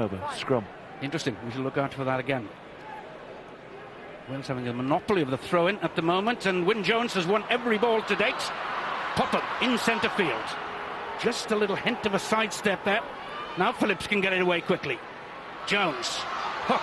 Over scrum. Interesting. We should look out for that again. Wales having a monopoly of the throw-in at the moment, and Wyn Jones has won every ball to date. Popham in centre field. Just a little hint of a sidestep there. Now Phillips can get it away quickly. Jones, hook.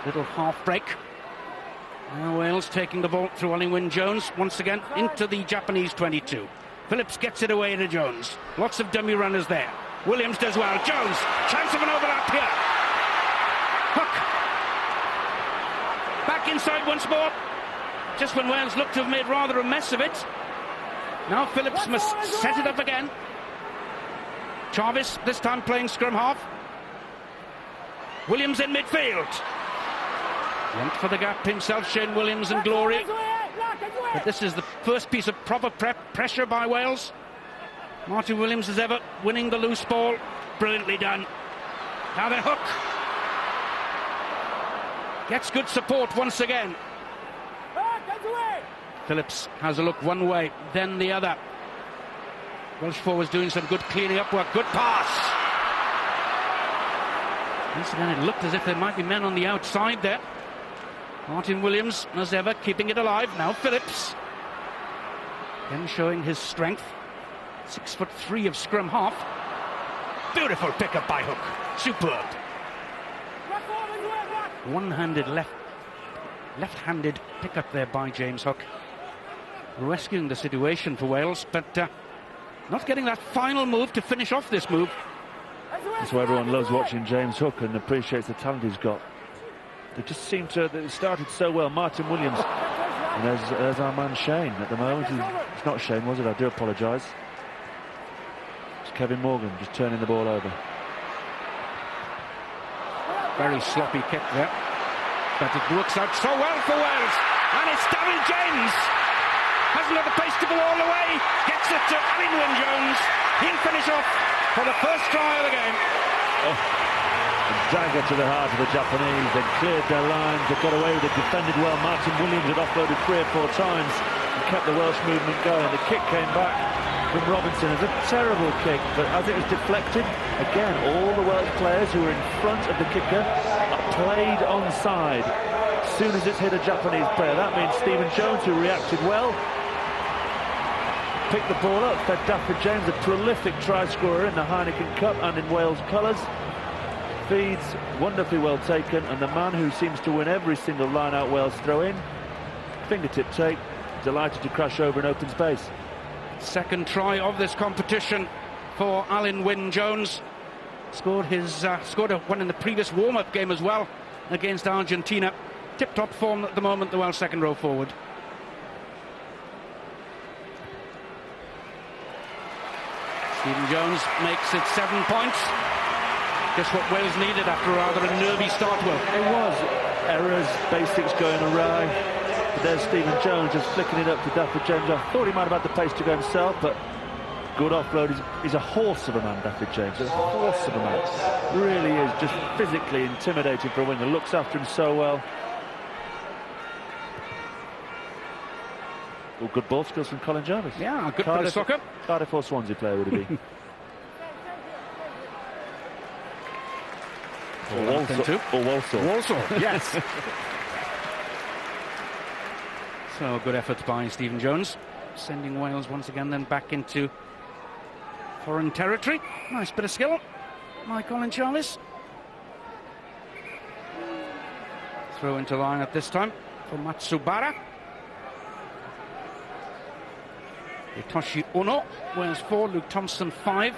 Little half break. Now Wales taking the ball through Ollie Wyn Jones once again into the Japanese 22. Phillips gets it away to Jones. Lots of dummy runners there. Williams does well. Jones, chance of an overlap here. Hook. Back inside once more. Just when Wales looked to have made rather a mess of it. Now Phillips must set it up again. Jarvis this time playing scrum half. Williams in midfield. Went for the gap himself, Shane Williams in glory. But this is the first piece of proper pressure by Wales. Martin Williams as ever winning the loose ball. Brilliantly done. Now the hook. Gets good support once again. Phillips has a look one way, then the other. Welsh forwards doing some good cleaning up work. Good pass. Once again, it looked as if there might be men on the outside there. Martin Williams, as ever, keeping it alive. Now Phillips. Again showing his strength. 6'3" of scrum half. Beautiful pick-up by Hook. Superb. One-handed left-handed pick-up there by James Hook. Rescuing the situation for Wales, but not getting that final move to finish off this move. That's why everyone loves watching James Hook and appreciates the talent he's got. They just seem to have started so well. Martin Williams. And there's our man Shane at the moment. It's not Shane, was it? I do apologise. It's Kevin Morgan just turning the ball over. Very sloppy kick there. But it works out so well for Wales. And it's Daryl James. Hasn't got the pace to go all the way. Gets it to Ollie Wyn Jones. He'll finish off for the first try of the game. Oh, a dagger to the heart of the Japanese. They cleared their lines. They got away with it. Defended well. Martin Williams had offloaded 3 or 4 times and kept the Welsh movement going. The kick came back from Robinson. It was a terrible kick, but as it was deflected, again, all the Welsh players who were in front of the kicker are played onside. As soon as it's hit a Japanese player, that means Stephen Jones, who reacted well, picked the ball up, fed Dafford James, a prolific try scorer in the Heineken Cup and in Wales colours. Feeds wonderfully well taken, and the man who seems to win every single line-out Wales throw-in, fingertip take, delighted to crash over in open space. Second try of this competition for Ollie Wyn Jones. Scored one in the previous warm-up game as well against Argentina. Tip-top form at the moment, the Welsh second row forward. Stephen Jones makes it 7 points. Just what Wales needed after rather a nervy start. Well, it was errors, basics going awry. But there's Stephen Jones just flicking it up to Dafford James. I thought he might have had the pace to go himself, but good offload. He's a horse of a man, Dafford James. A horse of a man. Really is just physically intimidating for a winger. Looks after him so well. Well, good ball skills from Colin Jarvis. Yeah, good bit of soccer. Cardiff or Swansea player would he be? Or Walsall, yes. So good effort by Stephen Jones, sending Wales once again then back into foreign territory. Nice bit of skill by Colin Jarvis. Throw into line at this time for Matsubara. Itoshi Ono, Wales 4, Luke Thompson 5.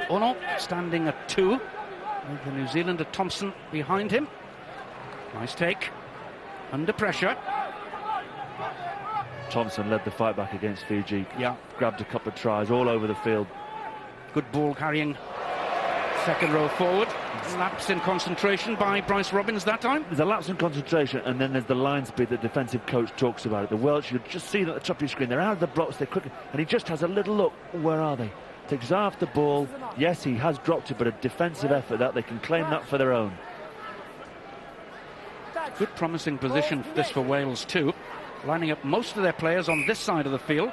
Ono standing at 2, with the New Zealander Thompson behind him. Nice take, under pressure. Thompson led the fight back against Fiji. Yeah. Grabbed a couple of tries all over the field. Good ball carrying second row forward. Lapse in concentration by Bryce Robbins that time. There's a lapse in concentration, and then there's the line speed that the defensive coach talks about. The Welsh, you just see that at the top of your screen. They're out of the blocks, they're quick, and he just has a little look. Where are they? Takes half the ball. Yes, he has dropped it, but a defensive effort that they can claim that for their own. Good promising position this for Wales too. Lining up most of their players on this side of the field.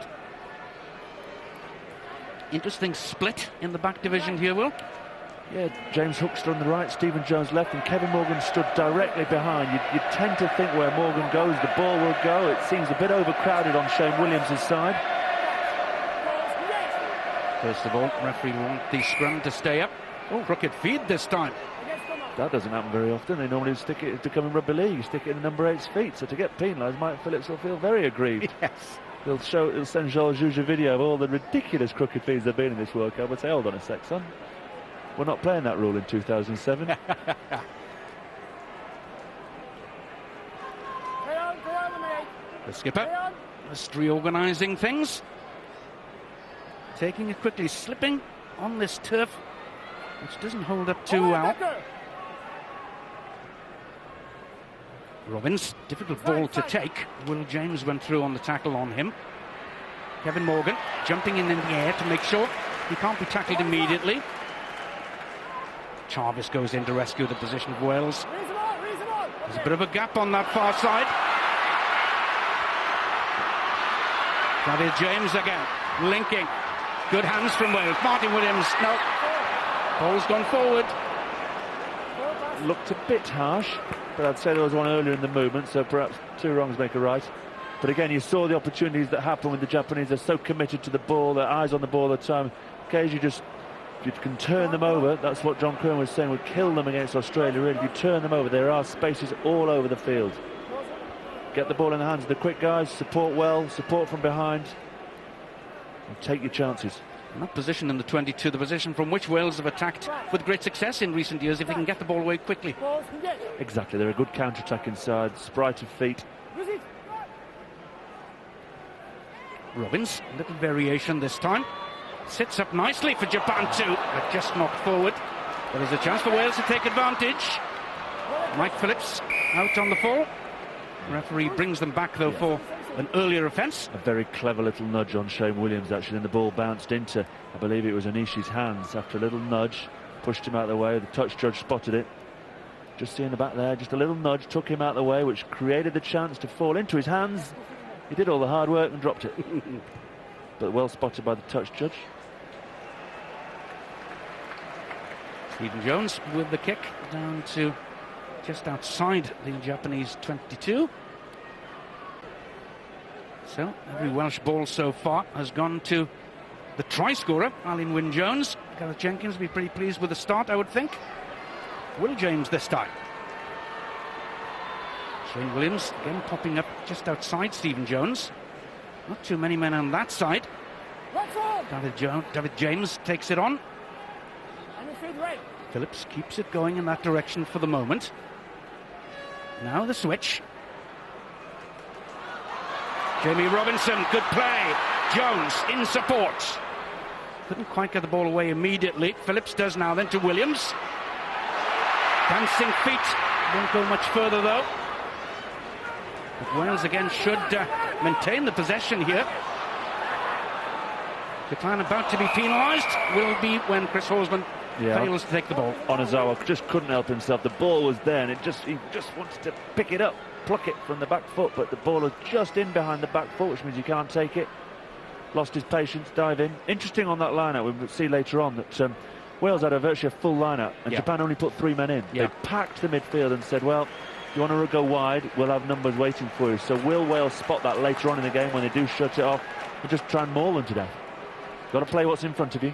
Interesting split in the back division here, Will. Yeah, James Hookster on the right, Stephen Jones left, and Kevin Morgan stood directly behind. You tend to think where Morgan goes, the ball will go. It seems a bit overcrowded on Shane Williams' side. First of all, referee will want the scrum to stay up. Oh, crooked feed this time. That doesn't happen very often. They normally stick it to come in rugby league. You stick it in the number 8's feet. So to get penalised, Mike Phillips will feel very aggrieved. Yes. He'll send Joel Juge a video of all the ridiculous crooked feeds there have been in this World Cup. I'd say, hold on a sec, son. We're not playing that rule in 2007. The skipper just reorganising things. Taking it quickly, slipping on this turf, which doesn't hold up too well. Robbins, difficult ball to take. Will James went through on the tackle on him. Kevin Morgan jumping in the air to make sure he can't be tackled immediately. Jarvis goes in to rescue the position of Wales. There's a bit of a gap on that far side. David James again, linking. Good hands from Wales. Martin Williams, no. Ball's gone forward. Looked a bit harsh, but I'd say there was one earlier in the movement, so perhaps two wrongs make a right. But again, you saw the opportunities that happen with the Japanese. They're so committed to the ball, their eyes on the ball all the time. Occasionally you can turn them over. That's what John Curran was saying would kill them against Australia, really. If you turn them over, there are spaces all over the field. Get the ball in the hands of the quick guys, support well, support from behind, and take your chances. And that position in the 22, the position from which Wales have attacked with great success in recent years, if they can get the ball away quickly. Exactly, they're a good counter-attack inside, sprite of feet. Robbins, a little variation this time. Sits up nicely for Japan too, but just knocked forward. There is a chance for Wales to take advantage. Mike Phillips out on the fall. Referee brings them back though for an earlier offence. A very clever little nudge on Shane Williams actually, and the ball bounced into, I believe it was Anishi's hands. After a little nudge, pushed him out of the way. The touch judge spotted it. Just seeing the back there, just a little nudge took him out of the way, which created the chance to fall into his hands. He did all the hard work and dropped it. But well spotted by the touch judge. Stephen Jones with the kick down to just outside the Japanese 22. So every Welsh ball so far has gone to the try scorer, Alan Wynne-Jones. Gareth Jenkins will be pretty pleased with the start, I would think. Will James this time. Shane Williams again popping up just outside Stephen Jones. Not too many men on that side. David James takes it on. Phillips keeps it going in that direction for the moment. Now the switch. Jamie Robinson, good play. Jones in support. Couldn't quite get the ball away immediately. Phillips does now, then to Williams. Dancing feet. Won't go much further though. But Wales again should maintain the possession here. Japan about to be penalised will be when Chris Horsman fails to take the ball. Onozawa just couldn't help himself. The ball was there and he just wanted to pick it up, pluck it from the back foot, but the ball was just in behind the back foot, which means you can't take it. Lost his patience, dive in. Interesting on that line-out, we'll see later on that Wales had virtually a full line-out and Japan only put 3 men in. They packed the midfield and said, well, if you want to go wide, we'll have numbers waiting for you. So will Wales spot that later on in the game when they do shut it off and just try and maul them to death? Got to play what's in front of you.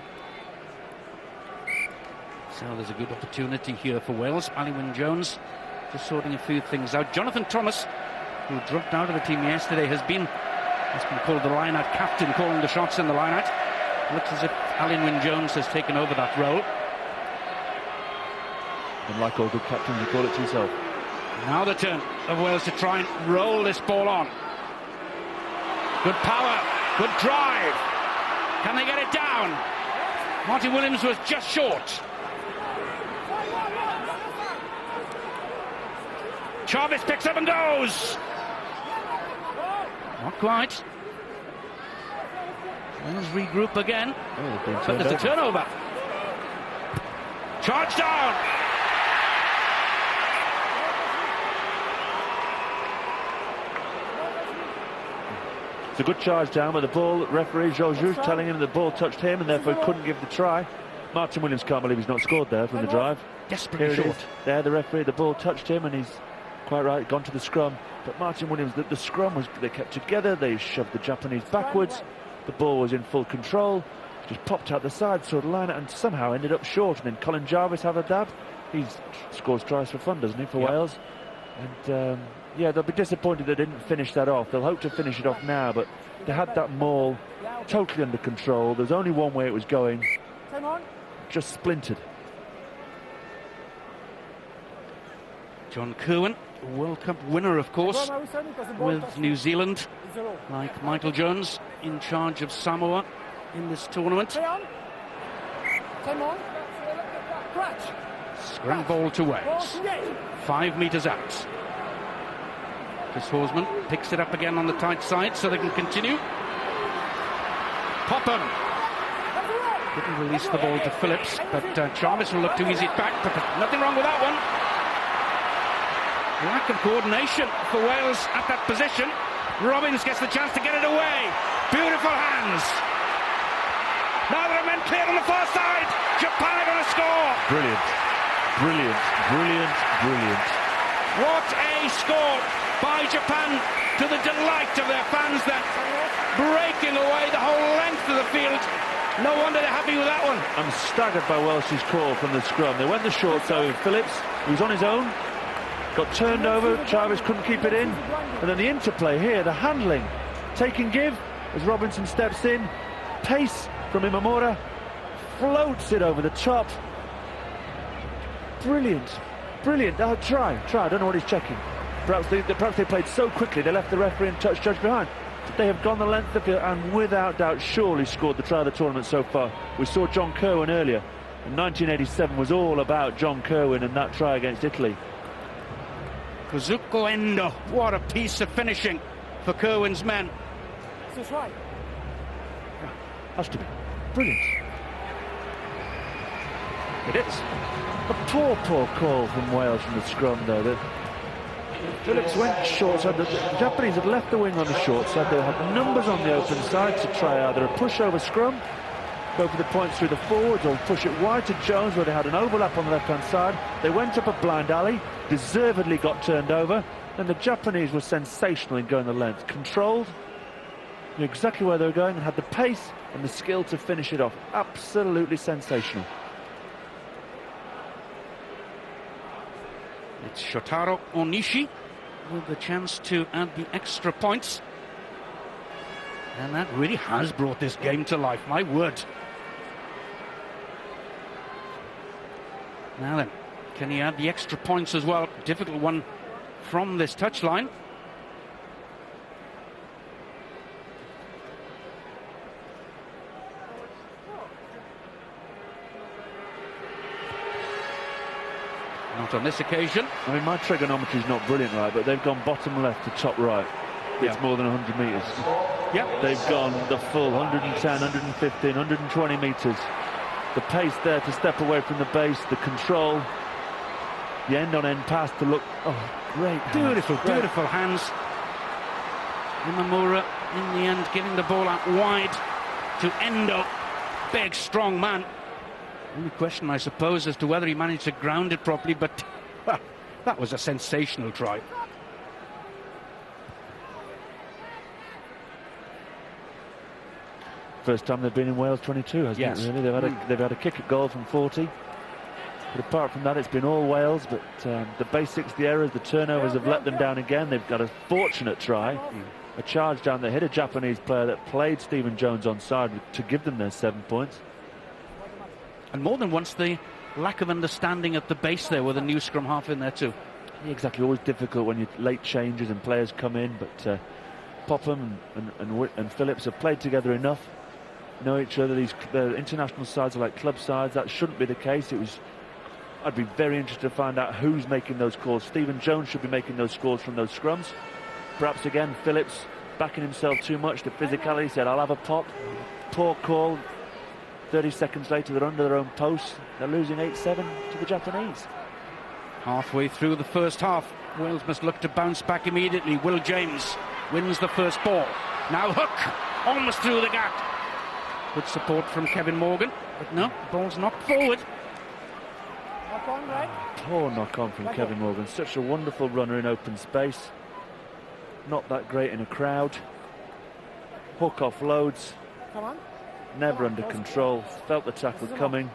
So there's a good opportunity here for Wales. Alan Wynne-Jones just sorting a few things out. Jonathan Thomas, who dropped out of the team yesterday, has been called the line-out captain, calling the shots in the line-out. Looks as if Alan Wynne-Jones has taken over that role. And like all good captains, you call it to yourself. Now the turn of Wales to try and roll this ball on. Good power, good drive. Can they get it down? Martin Williams was just short. Jarvis picks up and goes. Not quite. Wales regroup again. But there's a turnover. Charge down. It's a good charge down, but the ball, referee Georges telling him the ball touched him and therefore couldn't give the try. Martin Williams can't believe he's not scored there from the drive. Desperately short. There, the referee, the ball touched him and he's quite right, gone to the scrum. But Martin Williams, the scrum was, they kept together, they shoved the Japanese backwards. The ball was in full control, just popped out the side, saw the line and somehow ended up short. And then Colin Jarvis have a dab. He scores tries for fun, doesn't he, for Wales? And yeah, they'll be disappointed they didn't finish that off. They'll hope to finish it off now, but they had that maul totally under control. There's only one way it was going. Just splintered. John Kirwan, World Cup winner, of course, with New Zealand, like Michael Jones, in charge of Samoa in this tournament. Scrum ball to Wales. 5 metres out. Chris Horsman picks it up again on the tight side so they can continue. Popham didn't release the ball to Phillips, but Jarvis will look to ease it back. But nothing wrong with that one. Lack of coordination for Wales at that position. Robbins gets the chance to get it away. Beautiful hands. Now there are men clear on the far side. Japan are going to score. Brilliant, brilliant, brilliant, brilliant. What a score by Japan, to the delight of their fans, that breaking away the whole length of the field. No wonder they're happy with that one. I'm staggered by Welsh's call from the scrum. They went the short though with Phillips. He was on his own. Got turned over, Jarvis couldn't keep it in. And then the interplay here, the handling. Take and give as Robinson steps in. Pace from Imamura. Floats it over the top. Brilliant. Brilliant. Try. I don't know what he's checking. Perhaps they played so quickly they left the referee and touch judge behind. They have gone the length of the field and without doubt surely scored the try of the tournament so far. We saw John Kirwan earlier. And 1987 was all about John Kirwan and that try against Italy. Kazuko Endo, what a piece of finishing for Kirwan's men. Is this right? Yeah, has to be. Brilliant. It is. A poor call from Wales from the scrum though. Phillips went short side. The Japanese had left the wing on the short side. They had numbers on the open side to try either a pushover scrum, go for the points through the forwards, or push it wide to Jones where they had an overlap on the left-hand side. They went up a blind alley, deservedly got turned over, and the Japanese were sensational in going the length. Controlled, knew exactly where they were going, and had the pace and the skill to finish it off. Absolutely sensational. It's Shotaro Onishi with the chance to add the extra points. And that really has brought this game to life, my word. Now then, can he add the extra points as well? Difficult one from this touchline. Not on this occasion. I mean, my trigonometry is not brilliant, right, but they've gone bottom left to top right. It's more than 100 metres. Yep. They've gone the full 110, 115, 120 metres. The pace there to step away from the base, the control, the end-on-end pass to look... Oh, great hands. Beautiful hands. Imamura, in the end, giving the ball out wide to Endo. Big, strong man. Only question, I suppose, as to whether he managed to ground it properly, but well, that was a sensational try. First time they've been in Wales 22, hasn't it, really? They've had a kick at goal from 40. But apart from that, it's been all Wales, but the basics, the errors, the turnovers have let them down again. They've got a fortunate try. A charge down there, hit a Japanese player that played Stephen Jones onside to give them their 7 points. And more than once, the lack of understanding at the base there with a new scrum half in there too. Yeah, exactly, always difficult when you late changes and players come in, but Popham and Phillips have played together enough, know each other. The international sides are like club sides. That shouldn't be the case. I'd be very interested to find out who's making those calls. Stephen Jones should be making those scores from those scrums. Perhaps again Phillips backing himself too much. The physicality, said I'll have a pop. Poor call. 30 seconds later they're under their own post. They're losing 8-7 to the Japanese. Halfway through the first half, Wales must look to bounce back immediately. Will James wins the first ball. Now Hook, almost through the gap. Good support from Kevin Morgan, but no, the ball's knocked forward. Knock on, right? Poor knock on from Kevin Morgan. Such a wonderful runner in open space. Not that great in a crowd. Hook offloads. Come on. Never under control. Felt the tackle coming.